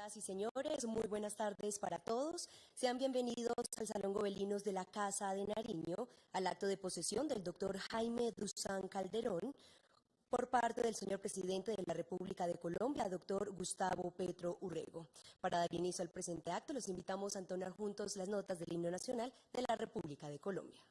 Señoras y señores, muy buenas tardes para todos. Sean bienvenidos al Salón Gobelinos de la Casa de Nariño, al acto de posesión del doctor Jaime Duzán Calderón, por parte del señor presidente de la República de Colombia, doctor Gustavo Petro Urrego. Para dar inicio al presente acto, los invitamos a entonar juntos las notas del himno nacional de la República de Colombia.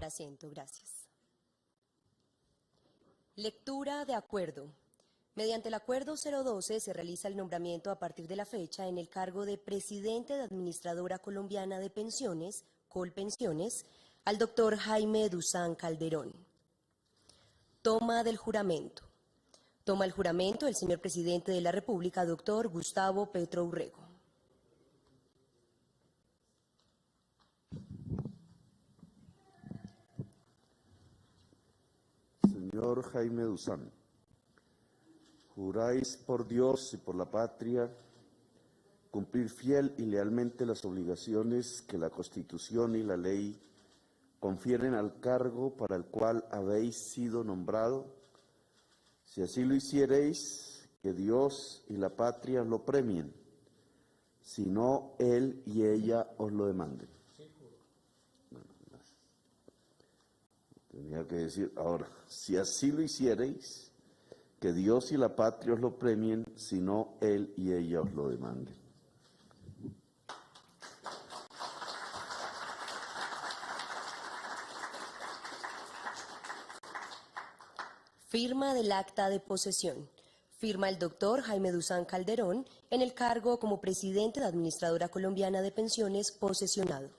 Asiento, gracias. Lectura de acuerdo. Mediante el acuerdo 012 se realiza el nombramiento a partir de la fecha en el cargo de presidente de Administradora Colombiana de Pensiones, Colpensiones, al doctor Jaime Duzán Calderón. Toma del juramento. Toma el juramento el señor presidente de la República, doctor Gustavo Petro Urrego. Señor Jaime Duzán, juráis por Dios y por la patria cumplir fiel y lealmente las obligaciones que la Constitución y la ley confieren al cargo para el cual habéis sido nombrado. Si así lo hiciereis, que Dios y la patria lo premien, si no, él y ella os lo demanden. Tenía que decir ahora, si así lo hiciereis, que Dios y la patria os lo premien, si no, él y ella os lo demanden. Firma del acta de posesión. Firma el doctor Jaime Duzán Calderón en el cargo como presidente de Administradora Colombiana de Pensiones posesionado.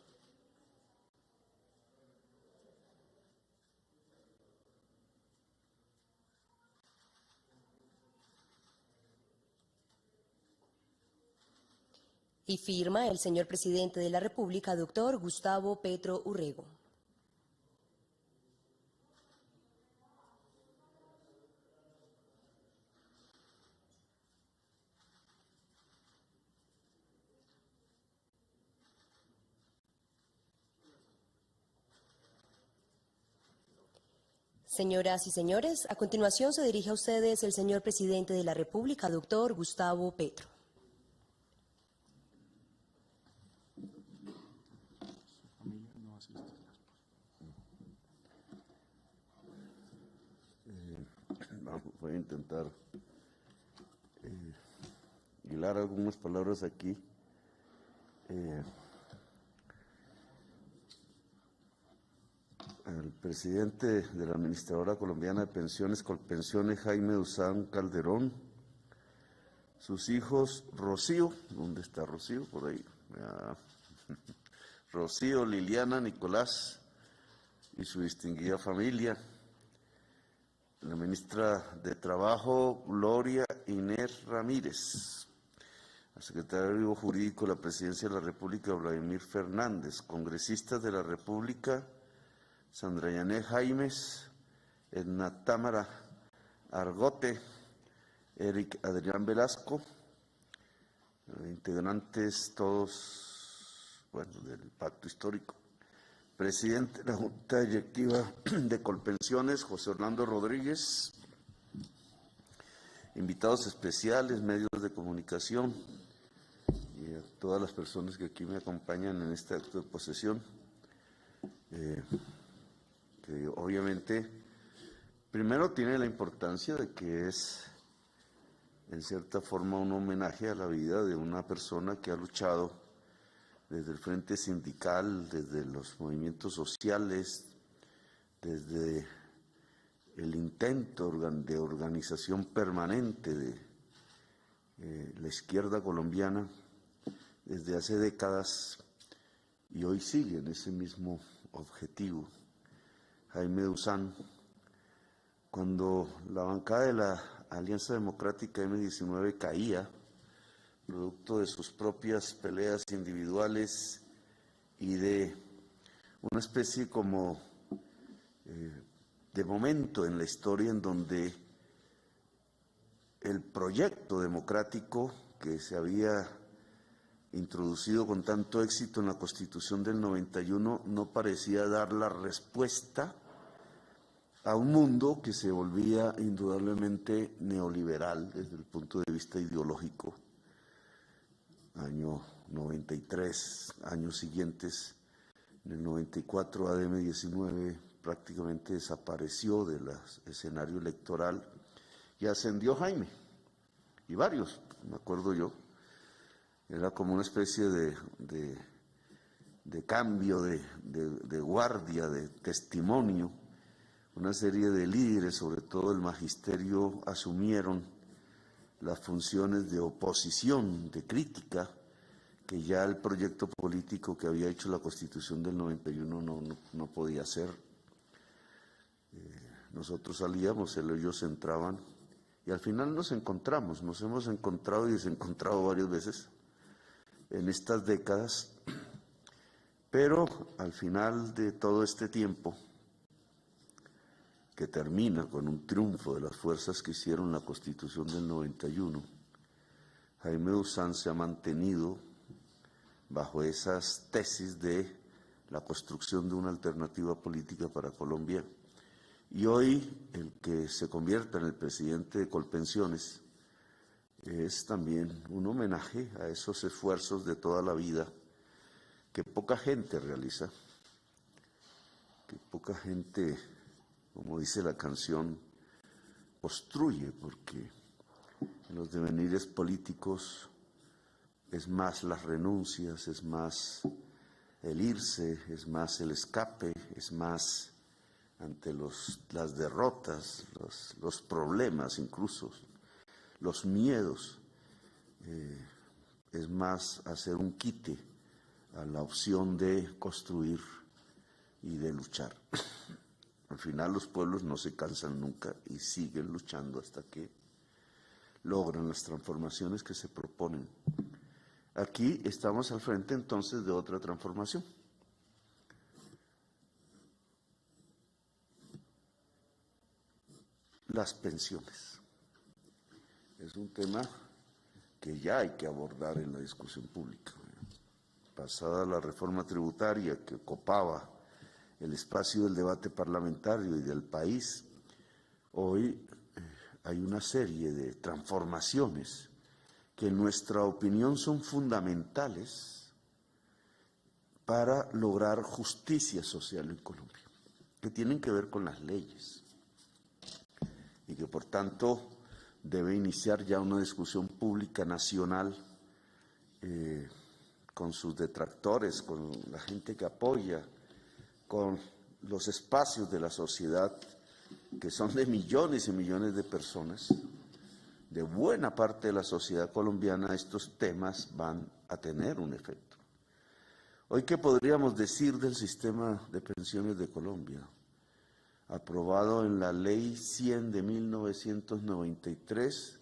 Y firma el señor presidente de la República, doctor Gustavo Petro Urrego. Señoras y señores, a continuación se dirige a ustedes el señor presidente de la República, doctor Gustavo Petro. Voy a intentar arreglar algunas palabras aquí. Al presidente de la Administradora Colombiana de Pensiones, Colpensiones, Jaime Duzán Calderón, sus hijos Rocío, ¿dónde está Rocío? Por ahí. Rocío, Liliana, Nicolás y su distinguida familia. La ministra de Trabajo, Gloria Inés Ramírez. Al secretario jurídico de la Presidencia de la República, Vladimir Fernández. Congresistas de la República, Sandra Yané Jaimes, Edna Támara Argote, Eric Adrián Velasco, integrantes todos, bueno, del Pacto Histórico. Presidente de la Junta Directiva de Colpensiones, José Orlando Rodríguez. Invitados especiales, medios de comunicación y a todas las personas que aquí me acompañan en este acto de posesión. Que obviamente, primero tiene la importancia de que es, en cierta forma, un homenaje a la vida de una persona que ha luchado desde el frente sindical, desde los movimientos sociales, desde el intento de organización permanente de la izquierda colombiana, desde hace décadas, y hoy sigue en ese mismo objetivo. Jaime Duzán, cuando la bancada de la Alianza Democrática M19 caía, producto de sus propias peleas individuales y de una especie como de momento en la historia en donde el proyecto democrático que se había introducido con tanto éxito en la Constitución del 91 no parecía dar la respuesta a un mundo que se volvía indudablemente neoliberal desde el punto de vista ideológico. Año 93, años siguientes, en el 94 ADM-19 prácticamente desapareció del escenario electoral y ascendió Jaime, y varios, me acuerdo yo. Era como una especie de cambio, de guardia, de testimonio. Una serie de líderes, sobre todo el magisterio, asumieron las funciones de oposición, de crítica, que ya el proyecto político que había hecho la Constitución del 91 no podía hacer. Nosotros salíamos, ellos entraban, y al final nos hemos encontrado y desencontrado varias veces en estas décadas, pero al final de todo este tiempo, que termina con un triunfo de las fuerzas que hicieron la Constitución del 91, Jaime Duzán se ha mantenido bajo esas tesis de la construcción de una alternativa política para Colombia. Y hoy el que se convierta en el presidente de Colpensiones es también un homenaje a esos esfuerzos de toda la vida que poca gente realiza, que poca gente, como dice la canción, construye, porque en los devenires políticos es más las renuncias, es más el irse, es más el escape, es más ante las derrotas, los problemas incluso, los miedos, es más hacer un quite a la opción de construir y de luchar. Al final los pueblos no se cansan nunca y siguen luchando hasta que logran las transformaciones que se proponen. Aquí estamos al frente entonces de otra transformación. Las pensiones. Es un tema que ya hay que abordar en la discusión pública. Pasada la reforma tributaria que copaba el espacio del debate parlamentario y del país, hoy hay una serie de transformaciones que en nuestra opinión son fundamentales para lograr justicia social en Colombia, que tienen que ver con las leyes y que por tanto debe iniciar ya una discusión pública nacional con sus detractores, con la gente que apoya, con los espacios de la sociedad, que son de millones y millones de personas, de buena parte de la sociedad colombiana. Estos temas van a tener un efecto. Hoy, ¿qué podríamos decir del sistema de pensiones de Colombia? Aprobado en la Ley 100 de 1993,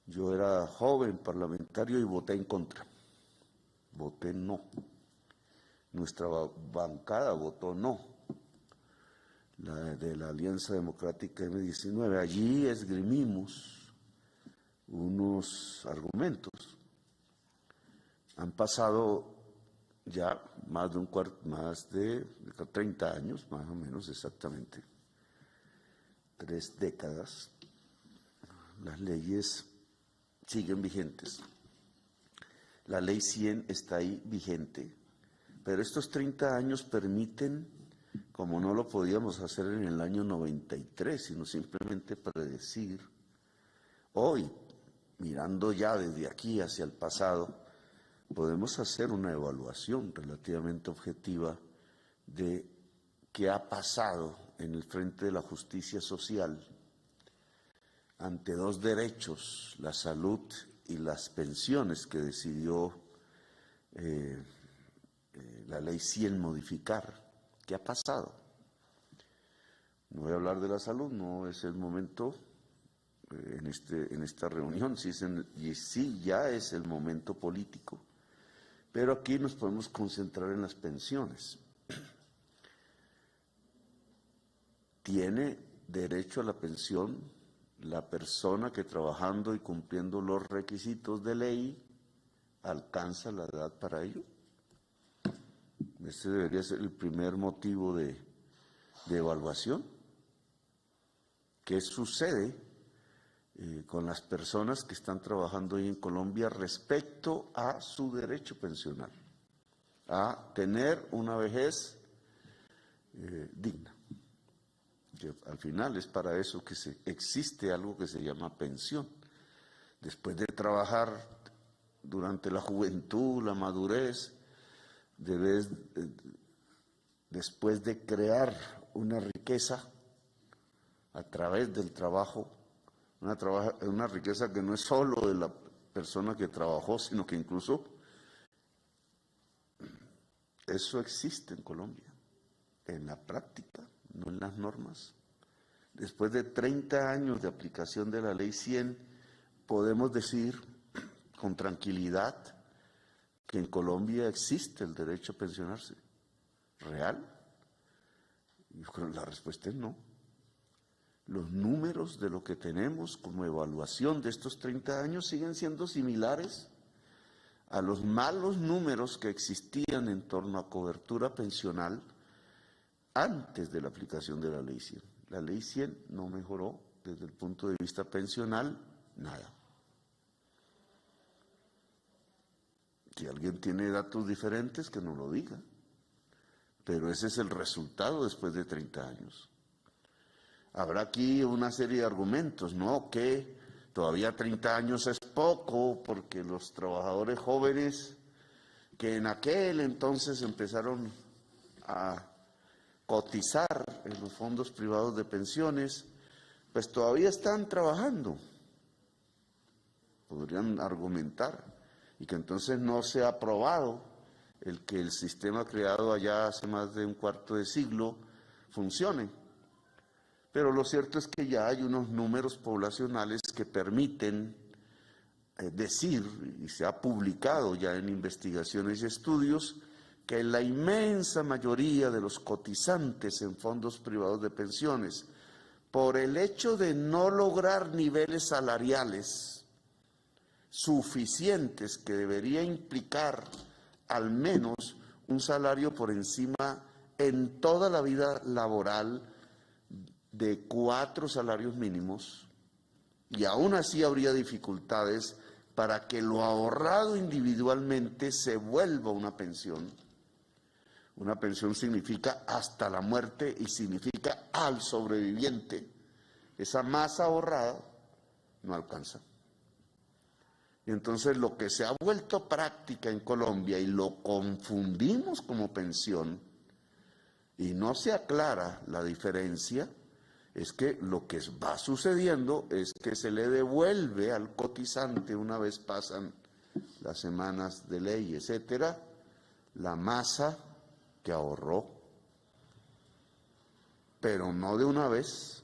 yo era joven parlamentario y voté en contra. Voté no. Nuestra bancada votó no. La de la Alianza Democrática M19. Allí esgrimimos unos argumentos. Han pasado ya más de 30 años, más o menos exactamente, 3 décadas. Las leyes siguen vigentes. La Ley 100 está ahí vigente, pero estos 30 años permiten, como no lo podíamos hacer en el año 93, sino simplemente predecir, hoy, mirando ya desde aquí hacia el pasado, podemos hacer una evaluación relativamente objetiva de qué ha pasado en el frente de la justicia social ante 2 derechos, la salud y las pensiones, que decidió la Ley 100 modificar. ¿Qué ha pasado? No voy a hablar de la salud, no es el momento en esta reunión, sí ya es el momento político. Pero aquí nos podemos concentrar en las pensiones. Tiene derecho a la pensión la persona que, trabajando y cumpliendo los requisitos de ley, alcanza la edad para ello. Ese debería ser el primer motivo de evaluación. ¿Qué sucede con las personas que están trabajando hoy en Colombia respecto a su derecho pensional, a tener una vejez digna? Que al final es para eso que existe algo que se llama pensión. Después de trabajar durante la juventud, la madurez, después de crear una riqueza a través del trabajo, una riqueza que no es solo de la persona que trabajó, sino que incluso eso existe en Colombia, en la práctica, no en las normas. Después de 30 años de aplicación de la Ley 100, podemos decir con tranquilidad que en Colombia existe el derecho a pensionarse. ¿Real? La respuesta es no. Los números de lo que tenemos como evaluación de estos 30 años siguen siendo similares a los malos números que existían en torno a cobertura pensional antes de la aplicación de la Ley 100. La Ley 100 no mejoró desde el punto de vista pensional nada. Si alguien tiene datos diferentes, que nos lo diga. Pero ese es el resultado después de 30 años. Habrá aquí una serie de argumentos, ¿no? Que todavía 30 años es poco, porque los trabajadores jóvenes que en aquel entonces empezaron a cotizar en los fondos privados de pensiones, pues todavía están trabajando. Podrían argumentar, y que entonces no se ha aprobado el que el sistema creado allá hace más de un cuarto de siglo funcione. Pero lo cierto es que ya hay unos números poblacionales que permiten decir, y se ha publicado ya en investigaciones y estudios, que la inmensa mayoría de los cotizantes en fondos privados de pensiones, por el hecho de no lograr niveles salariales suficientes, que debería implicar al menos un salario por encima en toda la vida laboral de 4 salarios mínimos, y aún así habría dificultades para que lo ahorrado individualmente se vuelva una pensión. Una pensión significa hasta la muerte y significa al sobreviviente. Esa masa ahorrada no alcanza. Y entonces lo que se ha vuelto práctica en Colombia y lo confundimos como pensión y no se aclara la diferencia, es que lo que va sucediendo es que se le devuelve al cotizante, una vez pasan las semanas de ley, etcétera, la masa que ahorró, pero no de una vez,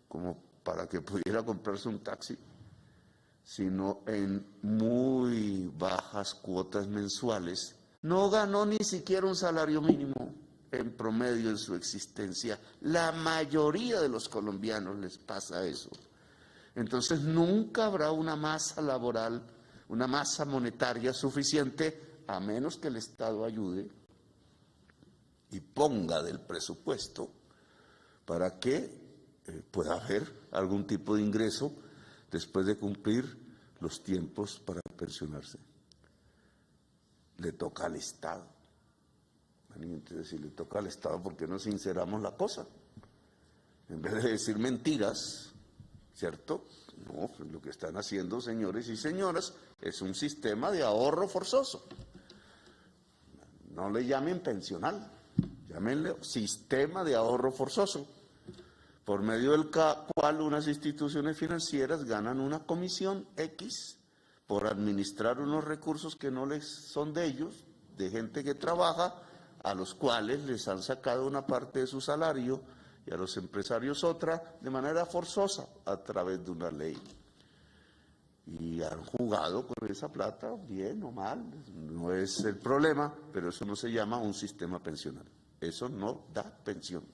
como para que pudiera comprarse un taxi, sino en muy bajas cuotas mensuales. No ganó ni siquiera un salario mínimo en promedio en su existencia. La mayoría de los colombianos les pasa eso. Entonces nunca habrá una masa laboral, una masa monetaria suficiente, a menos que el Estado ayude y ponga del presupuesto para que pueda haber algún tipo de ingreso después de cumplir los tiempos para pensionarse. Le toca al Estado. Entonces, si le toca al Estado, ¿por qué no sinceramos la cosa? En vez de decir mentiras, ¿cierto? No, pues lo que están haciendo, señores y señoras, es un sistema de ahorro forzoso. No le llamen pensional, llámenle sistema de ahorro forzoso, por medio del cual unas instituciones financieras ganan una comisión X por administrar unos recursos que no les son de ellos, de gente que trabaja, a los cuales les han sacado una parte de su salario y a los empresarios otra, de manera forzosa, a través de una ley. Y han jugado con esa plata, bien o mal, no es el problema, pero eso no se llama un sistema pensional. Eso no da pensión.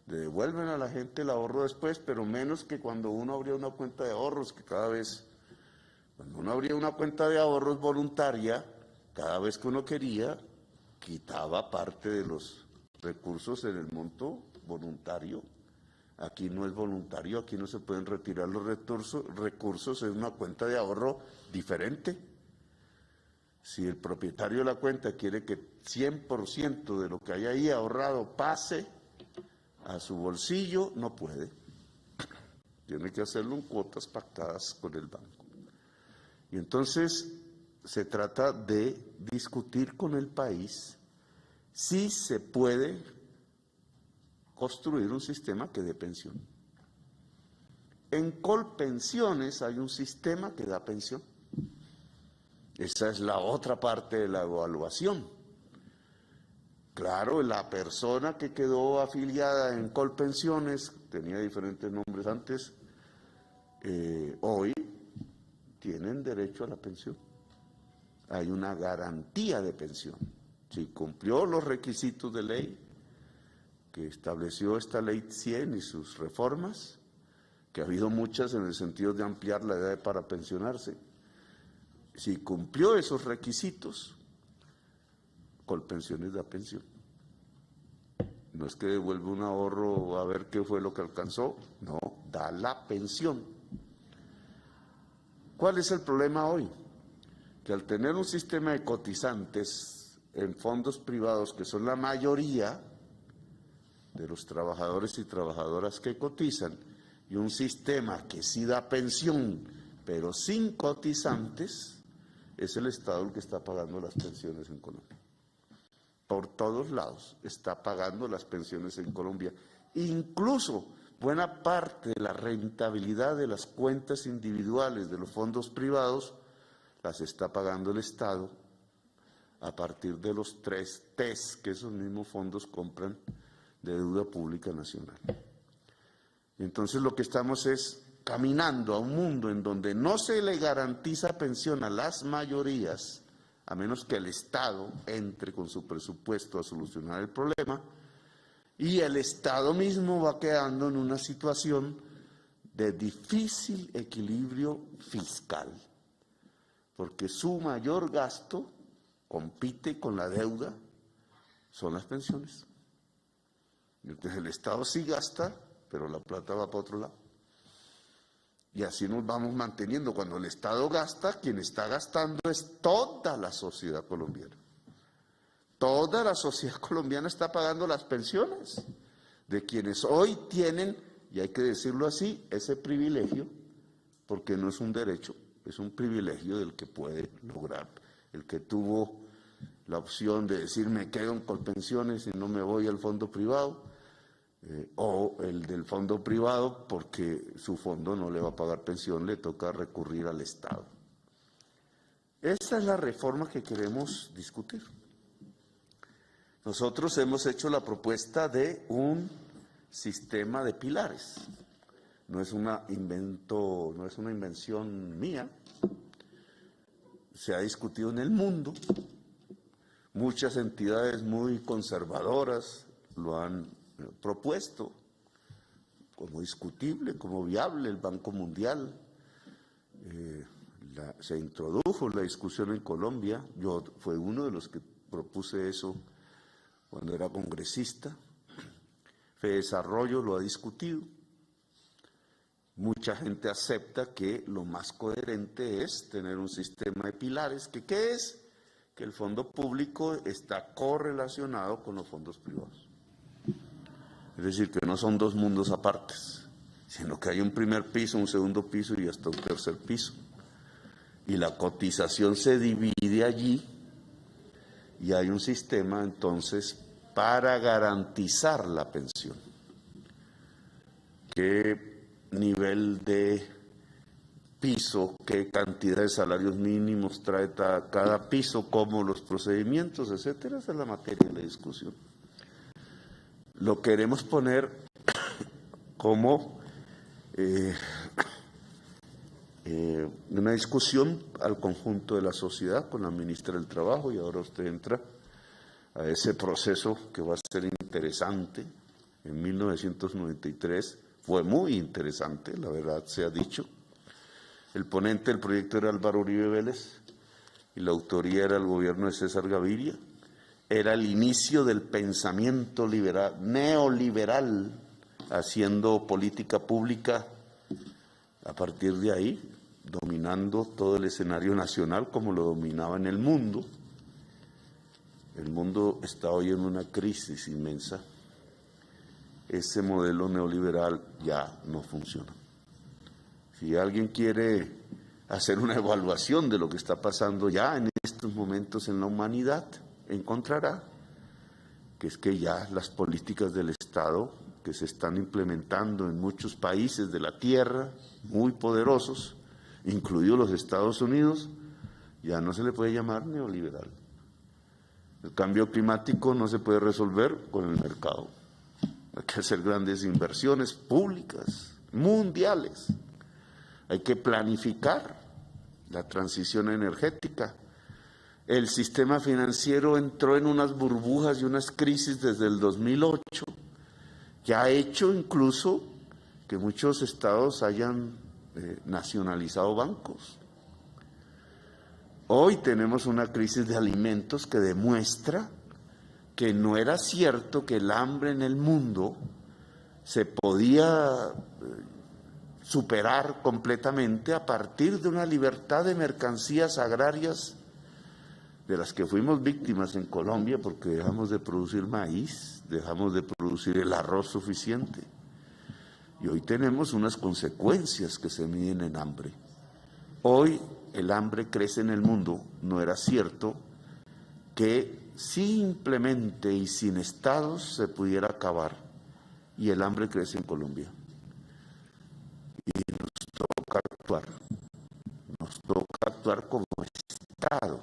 Le devuelven a la gente el ahorro después, pero menos que cuando uno abría una cuenta de ahorros, que cada vez, cuando uno abría una cuenta de ahorros voluntaria, cada vez que uno quería, quitaba parte de los recursos en el monto voluntario. Aquí no es voluntario, aquí no se pueden retirar los recursos en una cuenta de ahorro diferente. Si el propietario de la cuenta quiere que 100% de lo que hay ahí ahorrado pase a su bolsillo, no puede. Tiene que hacerlo en cuotas pactadas con el banco. Y entonces se trata de discutir con el país si se puede construir un sistema que dé pensión. En Colpensiones hay un sistema que da pensión. Esa es la otra parte de la evaluación. Claro, la persona que quedó afiliada en Colpensiones, tenía diferentes nombres antes, hoy tienen derecho a la pensión. Hay una garantía de pensión. Si cumplió los requisitos de ley que estableció esta ley 100 y sus reformas, que ha habido muchas en el sentido de ampliar la edad para pensionarse, si cumplió esos requisitos, Colpensiones da pensión. No es que devuelve un ahorro a ver qué fue lo que alcanzó, no, da la pensión. ¿Cuál es el problema hoy? Que al tener un sistema de cotizantes en fondos privados, que son la mayoría de los trabajadores y trabajadoras que cotizan, y un sistema que sí da pensión, pero sin cotizantes, es el Estado el que está pagando las pensiones en Colombia. Por todos lados está pagando las pensiones en Colombia. Incluso buena parte de la rentabilidad de las cuentas individuales de los fondos privados las está pagando el Estado a partir de los 3 TES que esos mismos fondos compran de deuda pública nacional. Entonces lo que estamos es caminando a un mundo en donde no se le garantiza pensión a las mayorías, a menos que el Estado entre con su presupuesto a solucionar el problema, y el Estado mismo va quedando en una situación de difícil equilibrio fiscal, porque su mayor gasto compite con la deuda, son las pensiones. Entonces el Estado sí gasta, pero la plata va para otro lado. Y así nos vamos manteniendo. Cuando el Estado gasta, quien está gastando es toda la sociedad colombiana. Toda la sociedad colombiana está pagando las pensiones de quienes hoy tienen, y hay que decirlo así, ese privilegio porque no es un derecho, es un privilegio del que puede lograr, el que tuvo la opción de decir me quedo en Colpensiones y no me voy al fondo privado, o el del fondo privado porque su fondo no le va a pagar pensión, le toca recurrir al Estado. Esta es la reforma que queremos discutir. Nosotros hemos hecho la propuesta de un sistema de pilares. No es una invención mía. Se ha discutido en el mundo. Muchas entidades muy conservadoras lo han propuesto como discutible, como viable. El Banco Mundial, se introdujo la discusión en Colombia. Yo fui uno de los que propuse eso cuando era congresista. FEDesarrollo lo ha discutido. Mucha gente acepta que lo más coherente es tener un sistema de pilares, que ¿qué es? Que el fondo público está correlacionado con los fondos privados. Es decir, que no son dos mundos apartes, sino que hay un primer piso, un segundo piso y hasta un tercer piso. Y la cotización se divide allí y hay un sistema entonces para garantizar la pensión. ¿Qué nivel de piso, qué cantidad de salarios mínimos trae cada piso, cómo los procedimientos, etcétera? Esa es la materia de la discusión. Lo queremos poner como una discusión al conjunto de la sociedad con la ministra del Trabajo, y ahora usted entra a ese proceso que va a ser interesante. En 1993 fue muy interesante, la verdad se ha dicho. El ponente del proyecto era Álvaro Uribe Vélez y la autoría era el gobierno de César Gaviria. Era el inicio del pensamiento liberal, neoliberal, haciendo política pública a partir de ahí, dominando todo el escenario nacional como lo dominaba en el mundo. El mundo está hoy en una crisis inmensa. Ese modelo neoliberal ya no funciona. Si alguien quiere hacer una evaluación de lo que está pasando ya en estos momentos en la humanidad, encontrará que es que ya las políticas del Estado que se están implementando en muchos países de la Tierra, muy poderosos, incluidos los Estados Unidos, ya no se le puede llamar neoliberal. El cambio climático no se puede resolver con el mercado. Hay que hacer grandes inversiones públicas, mundiales. Hay que planificar la transición energética. El sistema financiero entró en unas burbujas y unas crisis desde el 2008, que ha hecho incluso que muchos estados hayan nacionalizado bancos. Hoy tenemos una crisis de alimentos que demuestra que no era cierto que el hambre en el mundo se podía superar completamente a partir de una libertad de mercancías agrarias de las que fuimos víctimas en Colombia, porque dejamos de producir maíz, dejamos de producir el arroz suficiente. Y hoy tenemos unas consecuencias que se miden en hambre. Hoy el hambre crece en el mundo. No era cierto que simplemente y sin estados se pudiera acabar. Y el hambre crece en Colombia. Y nos toca actuar como Estado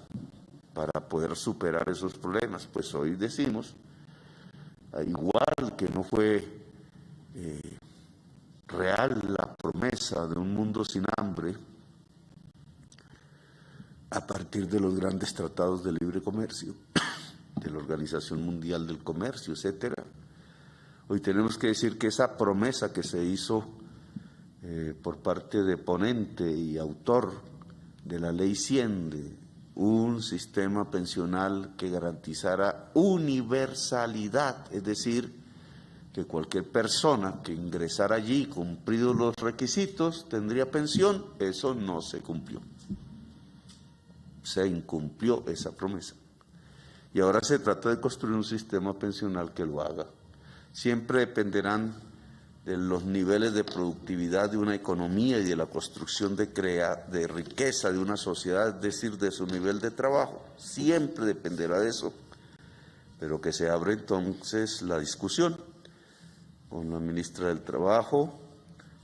para poder superar esos problemas. Pues hoy decimos, igual que no fue real la promesa de un mundo sin hambre a partir de los grandes tratados de libre comercio, de la Organización Mundial del Comercio, etcétera. Hoy tenemos que decir que esa promesa que se hizo por parte de ponente y autor de la Ley 100, de un sistema pensional que garantizara universalidad, es decir, que cualquier persona que ingresara allí, cumplidos los requisitos, tendría pensión. Eso no se cumplió. Se incumplió esa promesa. Y ahora se trata de construir un sistema pensional que lo haga. Siempre dependerán de los niveles de productividad de una economía y de la construcción de riqueza de una sociedad, es decir, de su nivel de trabajo. Siempre dependerá de eso, pero que se abre entonces la discusión con la ministra del Trabajo,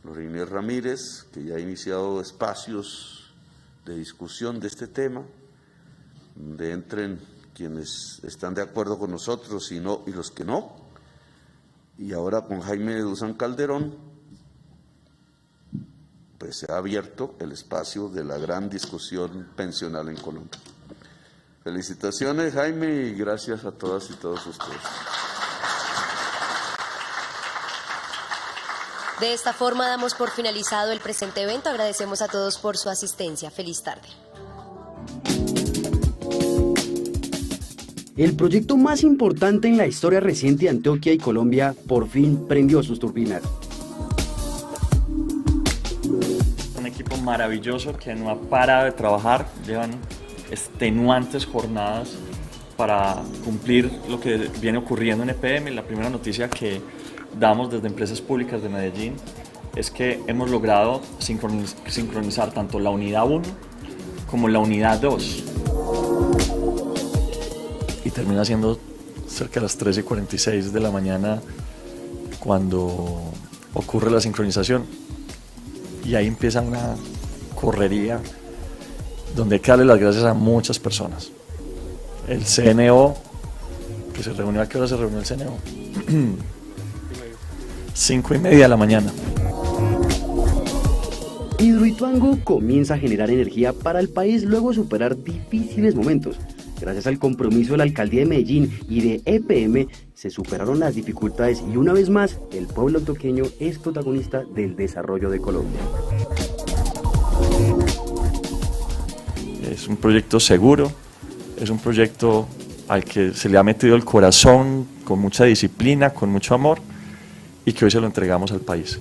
Lora Inés Ramírez, que ya ha iniciado espacios de discusión de este tema, donde entren quienes están de acuerdo con nosotros y los que no. Y ahora con Jaime Duzán Calderón, pues se ha abierto el espacio de la gran discusión pensional en Colombia. Felicitaciones, Jaime, y gracias a todas y todos ustedes. De esta forma damos por finalizado el presente evento. Agradecemos a todos por su asistencia. Feliz tarde. El proyecto más importante en la historia reciente de Antioquia y Colombia por fin prendió sus turbinas. Un equipo maravilloso que no ha parado de trabajar, llevan extenuantes jornadas para cumplir lo que viene ocurriendo en EPM. La primera noticia que damos desde Empresas Públicas de Medellín es que hemos logrado sincronizar tanto la unidad 1 como la unidad 2. Y termina siendo cerca de las 3:46 de la mañana cuando ocurre la sincronización. Y ahí empieza una correría donde hay que darle las gracias a muchas personas. El CNO, que se reunió, ¿a qué hora se reunió el CNO? 5:30 de la mañana. Hidroituango comienza a generar energía para el país luego de superar difíciles momentos. Gracias al compromiso de la Alcaldía de Medellín y de EPM, se superaron las dificultades y una vez más, el pueblo antioqueño es protagonista del desarrollo de Colombia. Es un proyecto seguro, es un proyecto al que se le ha metido el corazón con mucha disciplina, con mucho amor, y que hoy se lo entregamos al país.